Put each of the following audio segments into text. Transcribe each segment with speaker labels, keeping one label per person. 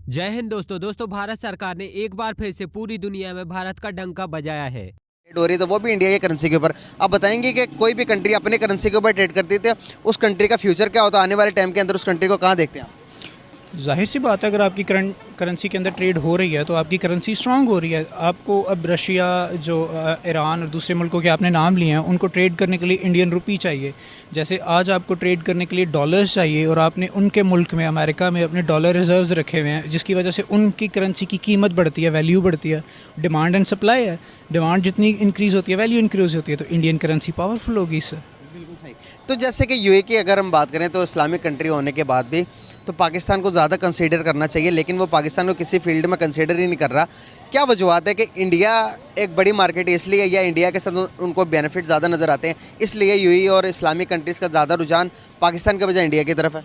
Speaker 1: जय हिंद दोस्तों भारत सरकार ने एक बार फिर से पूरी दुनिया में भारत का डंका बजाया है।
Speaker 2: ट्रेड हो रही है तो वो भी इंडिया की करेंसी के ऊपर। आप बताएंगे कि कोई भी कंट्री अपने करेंसी के ऊपर ट्रेड करती थी, उस कंट्री का फ्यूचर क्या होता है आने वाले टाइम के अंदर, उस कंट्री को कहाँ देखते हैं आप?
Speaker 3: जाहिर सी बात है, अगर आपकी करंट करेंसी के अंदर ट्रेड हो रही है तो आपकी करेंसी स्ट्रांग हो रही है। आपको अब रशिया, जो ईरान और दूसरे मुल्कों के आपने नाम लिए हैं, उनको ट्रेड करने के लिए इंडियन रुपी चाहिए। जैसे आज आपको ट्रेड करने के लिए डॉलर्स चाहिए और आपने उनके मुल्क में, अमेरिका में, अपने डॉलर रिजर्व्स रखे हुए हैं, जिसकी वजह से उनकी करेंसी की कीमत बढ़ती है, वैल्यू बढ़ती है। डिमांड एंड सप्लाई है, डिमांड जितनी इंक्रीज़ होती है वैल्यू इंक्रीज़ होती है, तो इंडियन करेंसी पावरफुल होगी इससे।
Speaker 2: बिल्कुल सही। तो जैसे कि यूए की अगर हम बात करें तो इस्लामिक कंट्री होने के बाद भी तो पाकिस्तान को ज़्यादा कंसीडर करना चाहिए, लेकिन वो पाकिस्तान को किसी फील्ड में कंसीडर ही नहीं कर रहा। क्या वजूहत है कि इंडिया एक बड़ी मार्केट है इसलिए, या इंडिया के साथ उनको बेनिफिट ज़्यादा नज़र आते हैं इसलिए यूएई और इस्लामिक कंट्रीज़ का ज़्यादा रुझान पाकिस्तान के बजाय इंडिया की तरफ है?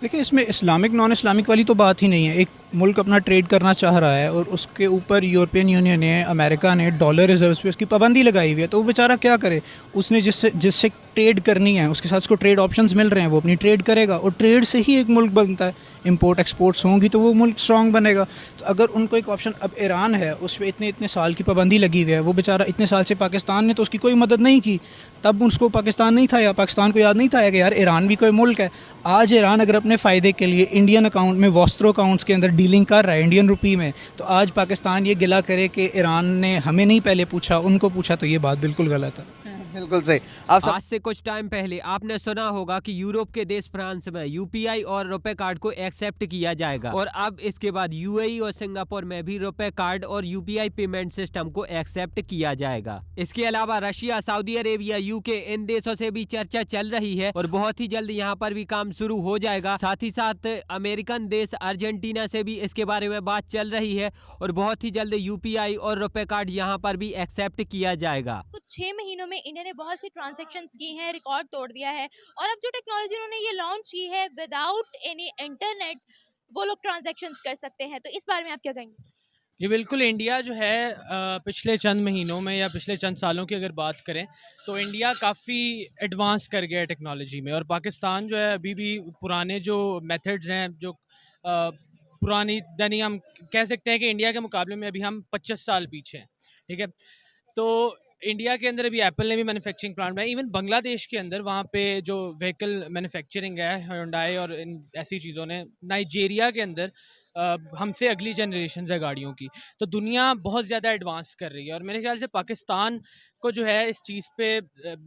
Speaker 3: देखिए, इसमें इस्लामिक नॉन इस्लामिक वाली तो बात ही नहीं है। एक मुल्क अपना ट्रेड करना चाह रहा है और उसके ऊपर यूरोपियन यूनियन ने, अमेरिका ने डॉलर रिजर्व्स पे उसकी पाबंदी लगाई हुई है, तो वो बेचारा क्या करे? उसने जिससे जिससे ट्रेड करनी है उसके साथ उसको ट्रेड ऑप्शंस मिल रहे हैं, वो अपनी ट्रेड करेगा और ट्रेड से ही एक मुल्क बनता है। इंपोर्ट एक्सपोर्ट्स होंगी तो वो मुल्क स्ट्रांग बनेगा। तो अगर उनको एक ऑप्शन, अब ईरान है, उस पर इतने साल की पाबंदी लगी हुई है, वो बेचारा इतने साल से, पाकिस्तान ने तो उसकी कोई मदद नहीं की, तब उसको पाकिस्तान नहीं था या पाकिस्तान को याद नहीं था कि यार ईरान भी कोई मुल्क है। आज ईरान अगर अपने फ़ायदे के लिए इंडियन अकाउंट में, वॉस्ट्रो अकाउंट्स के अंदर डीलिंग कर रहा है इंडियन रुपी में, तो आज पाकिस्तान ये गिला करे कि ईरान ने हमें नहीं पहले पूछा, उनको पूछा, तो ये बात बिल्कुल गलत है।
Speaker 2: बिल्कुल सही।
Speaker 1: आज से कुछ टाइम पहले आपने सुना होगा कि यूरोप के देश फ्रांस में यूपीआई और रुपए कार्ड को एक्सेप्ट किया जाएगा, और अब इसके बाद यूएई और सिंगापुर में भी रुपए कार्ड और यूपीआई पेमेंट सिस्टम को एक्सेप्ट किया जाएगा। इसके अलावा रशिया, सऊदी अरेबिया, यूके, इन देशों से भी चर्चा चल रही है और बहुत ही जल्द यहाँ पर भी काम शुरू हो जाएगा। साथ ही साथ अमेरिकन देश अर्जेंटीना से भी इसके बारे में बात चल रही है और बहुत ही जल्द यूपीआई और रुपए कार्ड यहाँ पर भी एक्सेप्ट किया जाएगा।
Speaker 4: कुछ 6 महीनों में इंडिया ने बहुत सी ट्रांजैक्शंस की हैं, रिकॉर्ड तोड़ दिया है। और अब जो टेक्नोलॉजी उन्होंने ये लॉन्च की है, विदाउट एनी इंटरनेट वो लोग ट्रांजैक्शंस कर सकते हैं, तो इस बारे में आप क्या कहेंगे?
Speaker 5: जी बिल्कुल, इंडिया जो है पिछले चंद महीनों में या पिछले चंद सालों की अगर बात करें तो इंडिया काफ़ी एडवांस कर गया है टेक्नोलॉजी में, और पाकिस्तान जो है अभी भी पुराने जो मेथड्स हैं, जो पुरानी, यानी हम कह सकते हैं कि इंडिया के मुकाबले में अभी हम 25 साल पीछे हैं। ठीक है, तो इंडिया के अंदर अभी एप्पल ने भी मैन्युफैक्चरिंग प्लांट बनाया, इवन बांग्लादेश के अंदर वहाँ पे जो व्हीकल मैन्युफैक्चरिंग है, हुंडई और इन ऐसी चीज़ों ने, नाइजीरिया के अंदर हमसे अगली जनरेशन है गाड़ियों की। तो दुनिया बहुत ज़्यादा एडवांस कर रही है, और मेरे ख्याल से पाकिस्तान को जो है इस चीज़ पे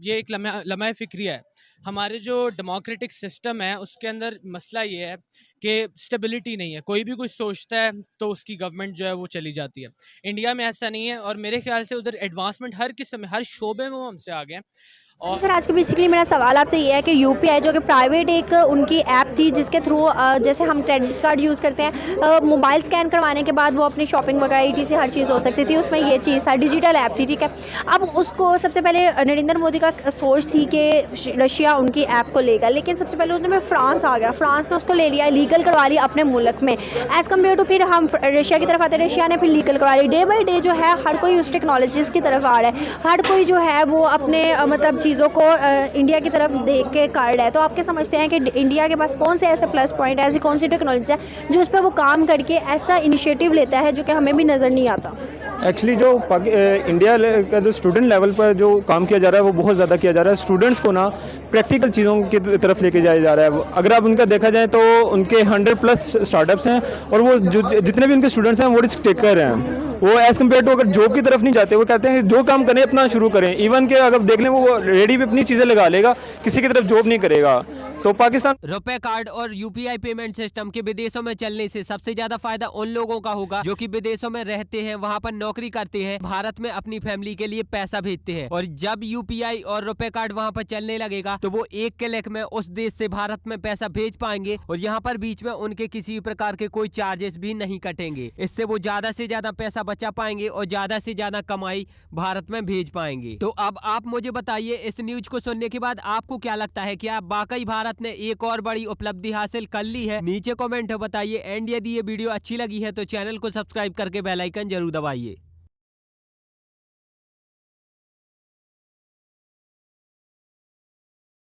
Speaker 5: ये एक लम्हा फ़िक्रिया है। हमारे जो डेमोक्रेटिक सिस्टम है उसके अंदर मसला ये है कि स्टेबिलिटी नहीं है। कोई भी कुछ सोचता है तो उसकी गवर्नमेंट जो है वो चली जाती है। इंडिया में ऐसा नहीं है, और मेरे ख्याल से उधर एडवांसमेंट हर किस्म में, हर शोबे में वो हमसे आगे हैं।
Speaker 4: अच्छा
Speaker 5: और
Speaker 4: सर, आज के बेसिकली मेरा सवाल आपसे ये है कि यूपीआई जो कि प्राइवेट एक उनकी ऐप थी, जिसके थ्रू जैसे हम क्रेडिट कार्ड यूज़ करते हैं, मोबाइल स्कैन करवाने के बाद वो अपनी शॉपिंग वगैरह ईटीसी हर चीज़ हो सकती थी, उसमें ये चीज़ था, डिजिटल ऐप थी, ठीक है। अब उसको सबसे पहले नरेंद्र मोदी का सोच थी कि रशिया उनकी ऐप को लेगा, लेकिन सबसे पहले उसमें फ्रांस आ गया, फ्रांस ने उसको ले लिया, लीगल करवा लिया अपने मुल्क में, एज़ कम्पेयर टू फिर हम रशिया की तरफ आते हैं, रशिया ने फिर लीगल करवा ली। डे बाई डे जो है हर कोई उस टेक्नोलॉजीज़ की तरफ आ रहा है, हर कोई जो है वो अपने मतलब चीज़ों को इंडिया की तरफ देख के कर रहा है। तो आप क्या समझते हैं कि इंडिया के पास कौन से ऐसे प्लस पॉइंट, ऐसी कौन सी टेक्नोलॉजी है जो उस पर वो काम करके ऐसा इनिशिएटिव लेता है जो कि हमें भी नज़र नहीं आता?
Speaker 6: एक्चुअली जो इंडिया का जो स्टूडेंट लेवल पर जो काम किया जा रहा है वो बहुत ज़्यादा किया जा रहा है। स्टूडेंट्स को ना प्रैक्टिकल चीज़ों की तरफ लेके जाया जा रहा है। अगर आप उनका देखा जाए तो उनके 100+ स्टार्टअप्स हैं, और वो जितने भी उनके स्टूडेंट्स हैं वो रिस्क टेकर हैं। वो एज़ कम्पेयर टू अगर जॉब की तरफ नहीं जाते, वो कहते हैं जो काम करें अपना शुरू करें। इवन के अगर देख लें वो रेडी भी अपनी चीज़ें लगा लेगा, किसी की तरफ जॉब नहीं करेगा। तो पाकिस्तान
Speaker 1: रुपए कार्ड और यूपीआई पेमेंट सिस्टम के विदेशों में चलने से सबसे ज्यादा फायदा उन लोगों का होगा जो कि विदेशों में रहते हैं, वहां पर नौकरी करते हैं, भारत में अपनी फैमिली के लिए पैसा भेजते हैं, और जब यूपीआई और रुपए कार्ड वहां पर चलने लगेगा तो वो एक क्लिक में उस देश से भारत में पैसा भेज पाएंगे, और यहाँ पर बीच में उनके किसी प्रकार के कोई चार्जेस भी नहीं कटेंगे। इससे वो ज्यादा से ज्यादा पैसा बचा पाएंगे और ज्यादा से ज्यादा कमाई भारत में भेज पाएंगे। तो अब आप मुझे बताइए, इस न्यूज को सुनने के बाद आपको क्या लगता है, क्या वाकई भारत ने एक और बड़ी उपलब्धि हासिल कर ली है? नीचे कमेंट बताइए, एंड यदि ये वीडियो अच्छी लगी है तो चैनल को सब्सक्राइब करके बेल आइकन जरूर दबाइए।